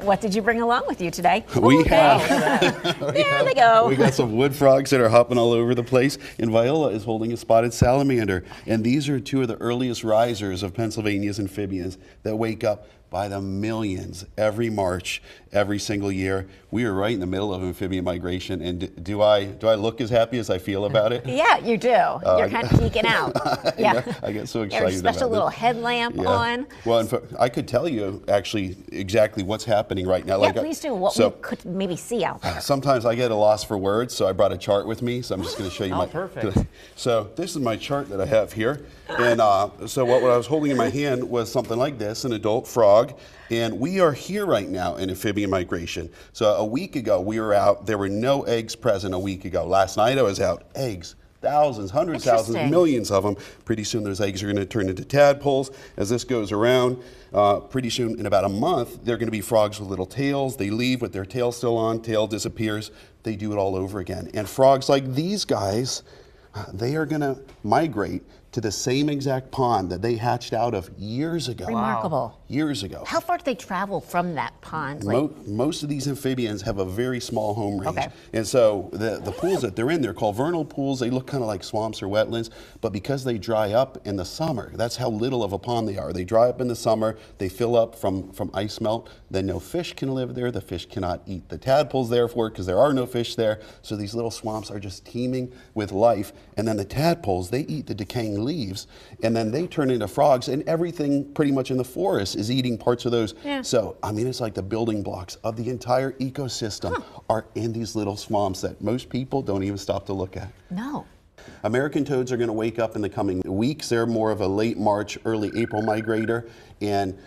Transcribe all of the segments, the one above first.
What did you bring along with you today? We have. There they go. We got some wood frogs that are hopping all over the place, and Viola is holding a spotted salamander. And these are two of the earliest risers of Pennsylvania's amphibians that wake up by the millions every March, every single year. We are right in the middle of amphibian migration, and do I look as happy as I feel about it? Yeah, you do. You're kind of peeking out. Yeah, I get so excited. You have a special about little this. headlamp on. Well, in fact, I could tell you actually exactly what's happening right now. Yeah, please do. What we could maybe see out there. Sometimes I get a loss for words, so I brought a chart with me. So I'm just going to show you perfect. So this is my chart that I have here, and so what I was holding in my hand was something like this, an adult frog. And we are here right now in amphibian migration. So a week ago we were out, there were no eggs present a week ago. Last night I was out, eggs, thousands, hundreds, thousands, millions of them. Pretty soon those eggs are going to turn into tadpoles. As this goes around, pretty soon in about a month, they're going to be frogs with little tails. They leave with their tail still on, tail disappears. They do it all over again. And frogs like these guys, they are going to migrate to the same exact pond that they hatched out of years ago. Remarkable. Years ago. How far do they travel from that pond? Most of these amphibians have a very small home range. Okay. And so the pools that they're in, they're called vernal pools. They look kind of like swamps or wetlands, but because they dry up in the summer, that's how little of a pond they are. They dry up in the summer, they fill up from ice melt, then no fish can live there. The fish cannot eat the tadpoles therefore because there are no fish there. So these little swamps are just teeming with life. And then the tadpoles, they eat the decaying leaves, and then they turn into frogs, and everything pretty much in the forest is eating parts of those. Yeah. So, I mean, it's like the building blocks of the entire ecosystem are in these little swamps that most people don't even stop to look at. No. American toads are going to wake up in the coming weeks. They're more of a late March, early April migrator. And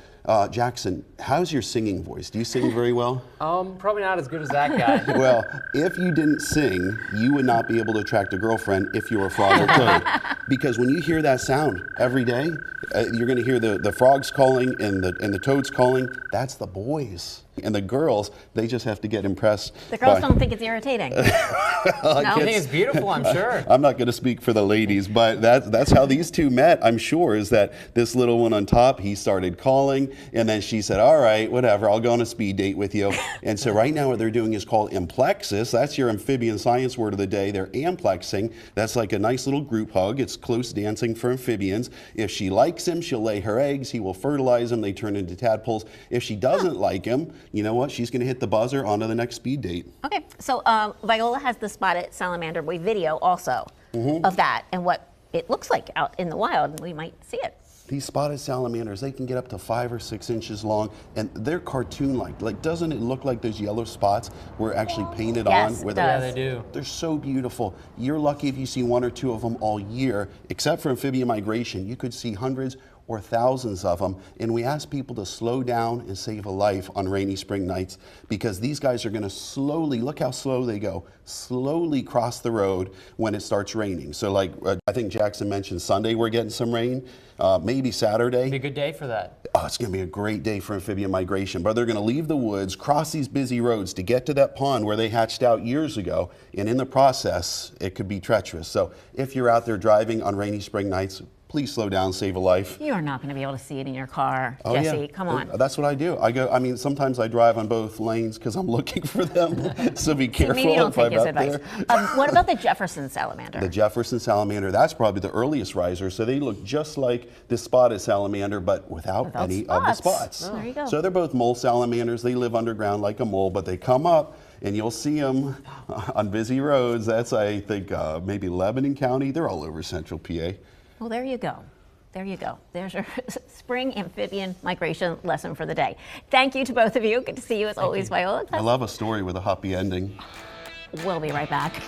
Jackson, how's your singing voice? Do you sing very well? Probably not as good as that guy. Well, if you didn't sing, you would not be able to attract a girlfriend if you were a frog or toad. Because when you hear that sound every day, you're going to hear the frogs calling and the toads calling. That's the boys. And the girls, they just have to get impressed. The girls don't think it's irritating. I think it's beautiful, I'm sure. I'm not going to speak for the ladies, but that's how these two met, I'm sure, is that this little one on top, he started calling, and then she said, all right, whatever, I'll go on a speed date with you. And so right now what they're doing is called amplexus. That's your amphibian science word of the day. They're amplexing. That's like a nice little group hug. It's close dancing for amphibians. If she likes him, she'll lay her eggs. He will fertilize them. They turn into tadpoles. If she doesn't like him, you know what? She's going to hit the buzzer on to the next speed date. Okay, so Viola has the spotted salamander video also of that and what it looks like out in the wild, and we might see it. These spotted salamanders, they can get up to 5 or 6 inches long, and they're cartoon-like. Like, doesn't it look like those yellow spots were actually painted on? Where Yeah, they do. They're so beautiful. You're lucky if you see 1 or 2 of them all year. Except for amphibian migration, you could see hundreds or thousands of them. And we ask people to slow down and save a life on rainy spring nights, because these guys are going to slowly, look how slow they go, slowly cross the road when it starts raining. So like I think Jackson mentioned Sunday we're getting some rain, maybe Saturday. Be a good day for that. Oh, it's going to be a great day for amphibian migration. But they're going to leave the woods, cross these busy roads to get to that pond where they hatched out years ago. And in the process, it could be treacherous. So if you're out there driving on rainy spring nights, please slow down, save a life. You are not going to be able to see it in your car, Jesse. Yeah. Come on. That's what I do. I mean, sometimes I drive on both lanes because I'm looking for them. So be careful. Maybe you don't if take I'm his out advice. there. What about the Jefferson salamander? The Jefferson salamander, that's probably the earliest riser. So they look just like the spotted salamander, but without any of the spots. Oh. There you go. So they're both mole salamanders. They live underground like a mole, but they come up and you'll see them on busy roads. That's, I think, maybe Lebanon County. They're all over central PA. Well, there you go. There you go. There's your spring amphibian migration lesson for the day. Thank you to both of you. Good to see you as always, Viola. I love a story with a happy ending. We'll be right back.